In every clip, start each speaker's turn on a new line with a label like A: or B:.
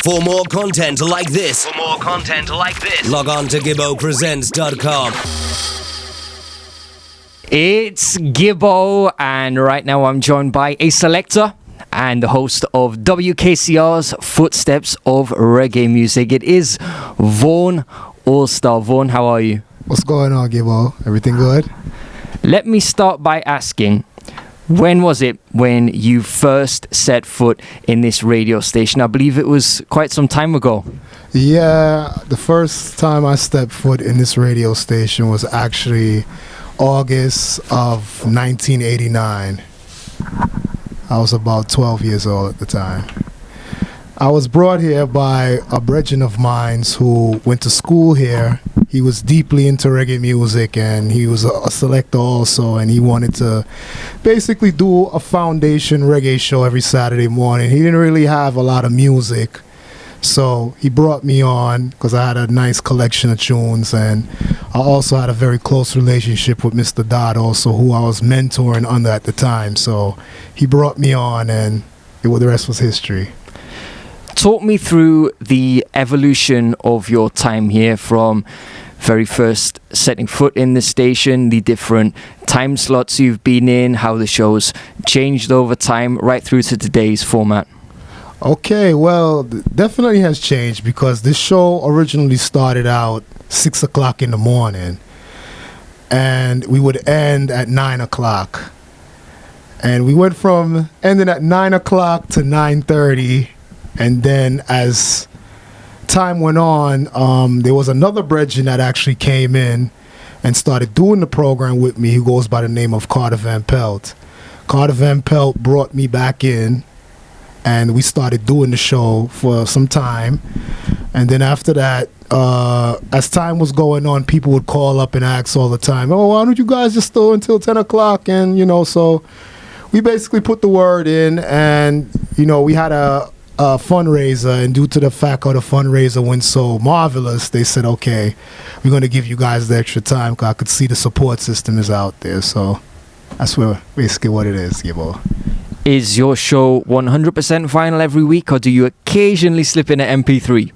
A: For more content like this, log on to gibbopresents.com.
B: It's Gibbo, and right now I'm joined by a selector and the host of WKCR's Footsteps of Reggae Music. It is Vaughn Allstar. Vaughn, how are you?
C: What's going on, Gibbo? Everything good?
B: Let me start by asking, when was it when you first set foot in this radio station? I believe it was quite some time ago.
C: Yeah, the first time I stepped foot in this radio station was actually August of 1989. I was about 12 years old at the time. I was brought here by a brethren of mine who went to school here. He was deeply into reggae music, and he was a selector also, and he wanted to basically do a foundation reggae show every Saturday morning. He didn't really have a lot of music, so he brought me on because I had a nice collection of tunes, and I also had a very close relationship with Mr. Dodd also, who I was mentoring under at the time. So he brought me on, and the rest was history.
B: Talk me through the evolution of your time here, from very first setting foot in the station, the different time slots you've been in, how the show's changed over time, right through to today's format.
C: Okay, well, definitely has changed, because this show originally started out 6 o'clock in the morning, and we would end at 9 o'clock. And we went from ending at 9 o'clock to 9:30. And then as time went on, there was another brethren that actually came in and started doing the program with me, who goes by the name of Carter Van Pelt. Carter Van Pelt brought me back in, and we started doing the show for some time. And then after that, as time was going on, people would call up and ask all the time, oh, why don't you guys just go until 10 o'clock? And, so we basically put the word in, and, we had a fundraiser, and due to the fact how the fundraiser went so marvelous, they said, okay, we're going to give you guys the extra time, because I could see the support system is out there. So that's basically what it is, Gibbo.
B: Is your show 100% vinyl every week, or do you occasionally slip in an MP3?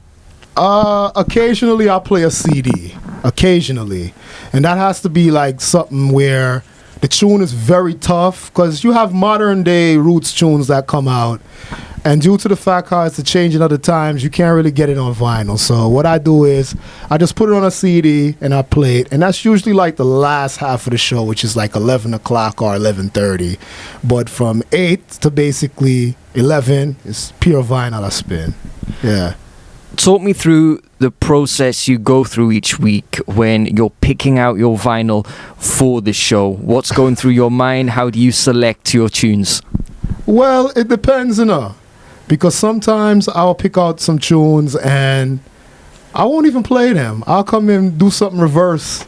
C: Occasionally I'll play a CD, occasionally, and that has to be like something where the tune is very tough, because you have modern day roots tunes that come out, and due to the fact how it's a changing of the times, you can't really get it on vinyl. So what I do is I just put it on a CD and I play it, and that's usually like the last half of the show, which is like 11 o'clock or 11:30. But from 8 to basically 11 is pure vinyl I spin. Yeah.
B: Talk me through the process you go through each week when you're picking out your vinyl for the show. What's going through your mind? How do you select your tunes?
C: Well, it depends, because sometimes I'll pick out some tunes and I won't even play them. I'll come in and do something reverse.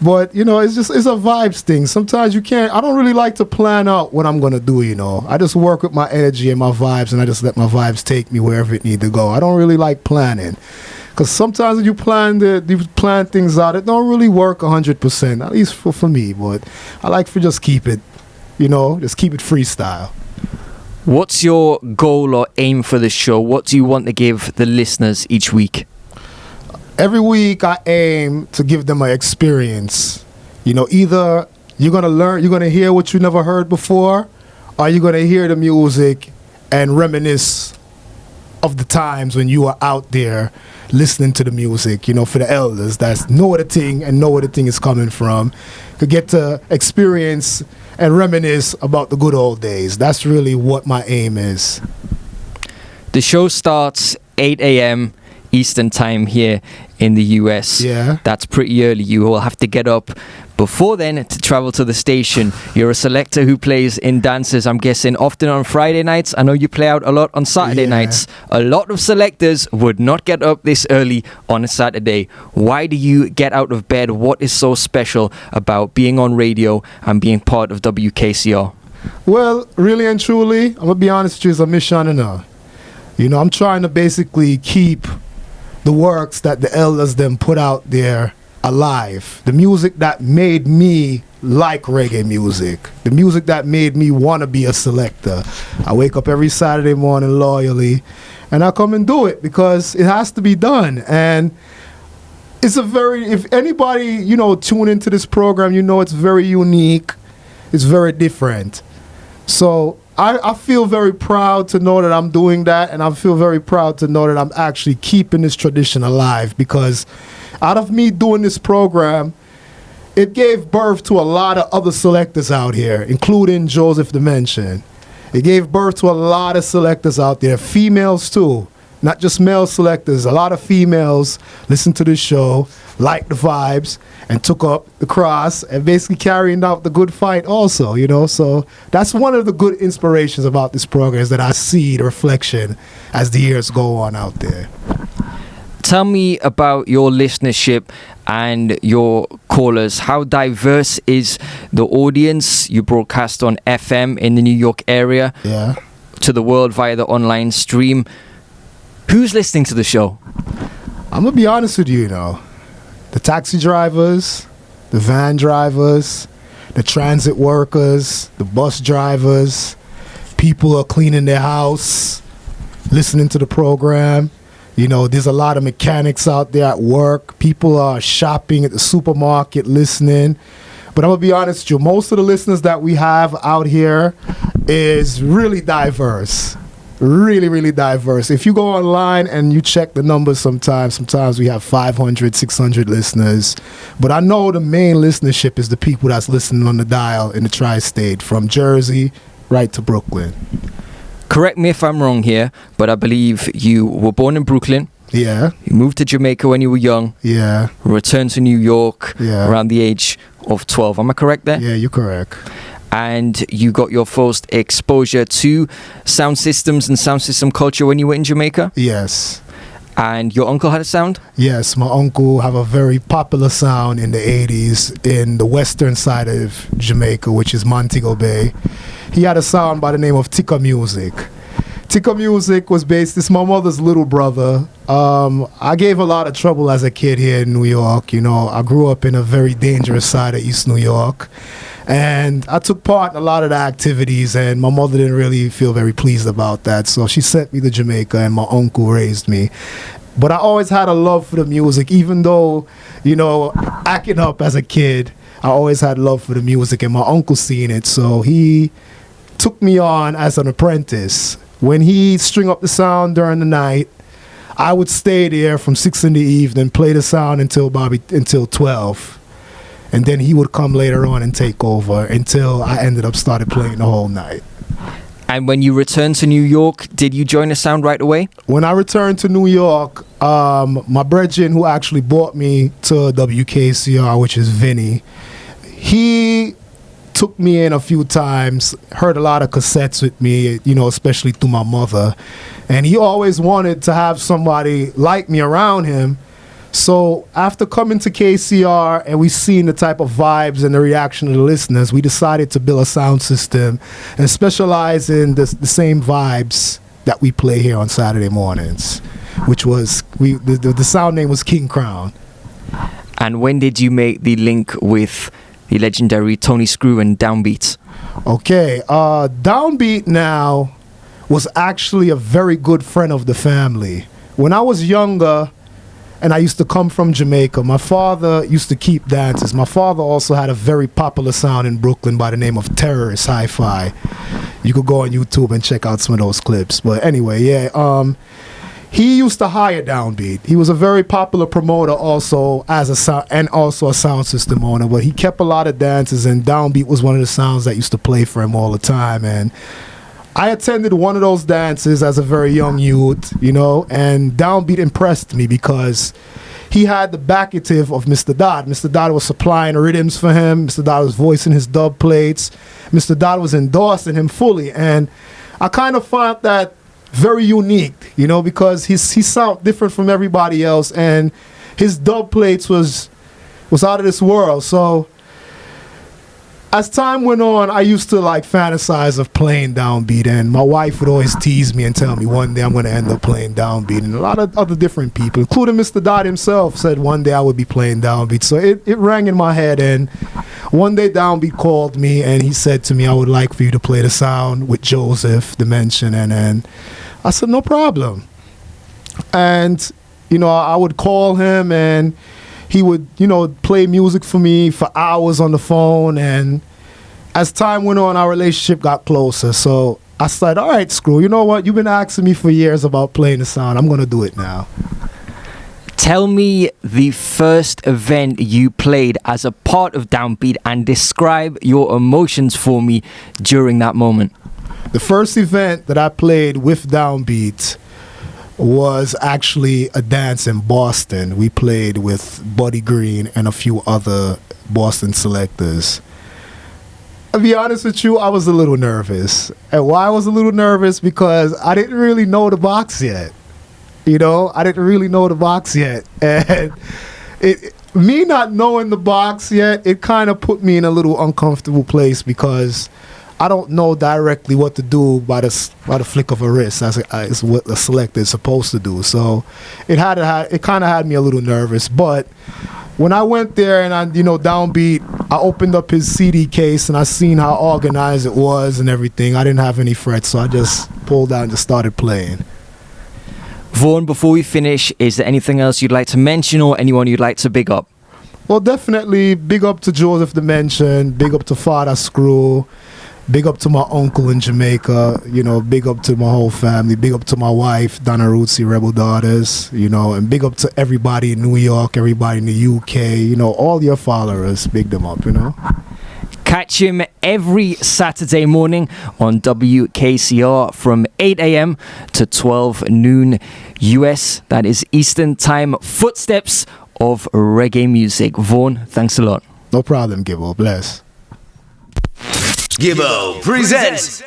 C: But, it's a vibes thing. Sometimes I don't really like to plan out what I'm going to do, I just work with my energy and my vibes, and I just let my vibes take me wherever it need to go. I don't really like planning, because sometimes when you plan things out, it don't really work 100%, at least for me. But I like to just keep it, just keep it freestyle.
B: What's your goal or aim for the show? What do you want to give the listeners each week?
C: Every week I aim to give them an experience. Either you're going to learn, you're going to hear what you never heard before, or you're going to hear the music and reminisce of the times when you were out there listening to the music, for the elders that know the thing and know where the thing is coming from, to get to experience and reminisce about the good old days. That's really what my aim is.
B: The show starts 8 a.m. Eastern time here in the US.
C: Yeah.
B: That's pretty early. You will have to get up before then to travel to the station. You're a selector who plays in dances, I'm guessing, often on Friday nights. I know you play out a lot on Saturday nights. A lot of selectors would not get up this early on a Saturday. Why do you get out of bed? What is so special about being on radio and being part of WKCR?
C: Well, really and truly, I'm going to be honest with you, it's a mission enough. I'm trying to basically keep the works that the elders them put out there alive. The music that made me like reggae music, the music that made me want to be a selector. I wake up every Saturday morning loyally, and I come and do it because it has to be done. And it's if anybody, you know, tune into this program, you know it's very unique, it's very different. So I feel very proud to know that I'm doing that, and I feel very proud to know that I'm actually keeping this tradition alive, because out of me doing this program, it gave birth to a lot of other selectors out here, including Joseph Dimension. It gave birth to a lot of selectors out there, females too, not just male selectors. A lot of females listened to this show, liked the vibes, and took up the cross and basically carrying out the good fight also, you know. So that's one of the good inspirations about this program, is that I see the reflection as the years go on out there.
B: Tell me about your listenership and your callers. How diverse is the audience? You broadcast on FM in the New York area, to the world via the online stream. Who's listening to the show?
C: I'm going to be honest with you, you know. The taxi drivers, the van drivers, the transit workers, the bus drivers, people are cleaning their house, listening to the program. You know, there's a lot of mechanics out there at work. People are shopping at the supermarket, listening. But I'm going to be honest with you, most of the listeners that we have out here is really diverse. Really, really diverse. If you go online and you check the numbers sometimes we have 500, 600 listeners. But I know the main listenership is the people that's listening on the dial in the tri-state, from Jersey right to Brooklyn.
B: Correct me if I'm wrong here, but I believe you were born in Brooklyn.
C: Yeah.
B: You moved to Jamaica when you were young.
C: Yeah.
B: Returned to New York around the age of 12. Am I correct there?
C: Yeah, you're correct.
B: And you got your first exposure to sound systems and sound system culture when you were in Jamaica?
C: Yes.
B: And your uncle had a sound?
C: Yes, my uncle have a very popular sound in the 80s in the western side of Jamaica, which is Montego Bay. He had a sound by the name of Tika Music. Tika Music was based, it's my mother's little brother. I gave a lot of trouble as a kid here in New York. You know, I grew up in a very dangerous side of East New York. And I took part in a lot of the activities, and my mother didn't really feel very pleased about that. So she sent me to Jamaica, and my uncle raised me. But I always had a love for the music, even though, you know, acting up as a kid, I always had love for the music, and my uncle seen it. So he took me on as an apprentice. When he string up the sound during the night, I would stay there from 6 in the evening, play the sound until 12. And then he would come later on and take over until I ended up started playing the whole night.
B: And when you returned to New York, did you join the sound right away?
C: When I returned to New York, my brethren who actually brought me to WKCR, which is Vinny, he took me in a few times, heard a lot of cassettes with me, you know, especially through my mother. And he always wanted to have somebody like me around him. So after coming to KCR and we seen the type of vibes and the reaction of the listeners, we decided to build a sound system and specialize in the same vibes that we play here on Saturday mornings, which was, the sound name was King Crown.
B: And when did you make the link with the legendary Tony Screw and Downbeat?
C: Okay, Downbeat now was actually a very good friend of the family. When I was younger, and I used to come from Jamaica, my father used to keep dances. My father also had a very popular sound in Brooklyn by the name of Terrorist Hi-Fi. You could go on YouTube and check out some of those clips. But anyway, he used to hire Downbeat. He was a very popular promoter also as a sound, and also a sound system owner. But he kept a lot of dances, and Downbeat was one of the sounds that used to play for him all the time. And I attended one of those dances as a very young youth, you know, and Downbeat impressed me because he had the backative of Mr. Dodd. Mr. Dodd was supplying rhythms for him. Mr. Dodd was voicing his dub plates. Mr. Dodd was endorsing him fully. And I kind of found that very unique, you know, because he sounded different from everybody else, and his dub plates was out of this world. So as time went on, I used to like fantasize of playing Downbeat, and my wife would always tease me and tell me one day I'm going to end up playing Downbeat. And a lot of other different people, including Mr. Dodd himself, said one day I would be playing Downbeat. So it rang in my head, and One day Downbeat called me and he said to me, I would like for you to play the sound with Joseph Dimension. And then I said, no problem. And, I would call him and he would, play music for me for hours on the phone. And as time went on, our relationship got closer. So I said, all right, Screw, you know what? You've been asking me for years about playing the sound. I'm going to do it now.
B: Tell me the first event you played as a part of Downbeat and describe your emotions for me during that moment.
C: The first event that I played with Downbeat was actually a dance in Boston. We played with Buddy Green and a few other Boston selectors. I'll be honest with you, I was a little nervous. And why I was a little nervous? Because I didn't really know the box yet. I didn't really know the box yet. And me not knowing the box yet, it kind of put me in a little uncomfortable place because I don't know directly what to do by the flick of a wrist, as what the selector is supposed to do. So it kind of had me a little nervous. But when I went there and Downbeat, I opened up his CD case and I seen how organized it was and everything. I didn't have any frets, so I just pulled out and just started playing.
B: Vaughn, before we finish, is there anything else you'd like to mention or anyone you'd like to big up?
C: Well, definitely big up to Joseph Dimension, big up to Father Screw, big up to my uncle in Jamaica, big up to my whole family, big up to my wife, Donna Rootsy, Rebel Daughters, and big up to everybody in New York, everybody in the UK, all your followers, big them up,
B: Catch him every Saturday morning on WKCR from 8 a.m. to 12 noon US. That is Eastern Time. Footsteps of Reggae music. Vaughn, thanks a lot.
C: No problem, Gibbo. Bless.
A: Gibbo presents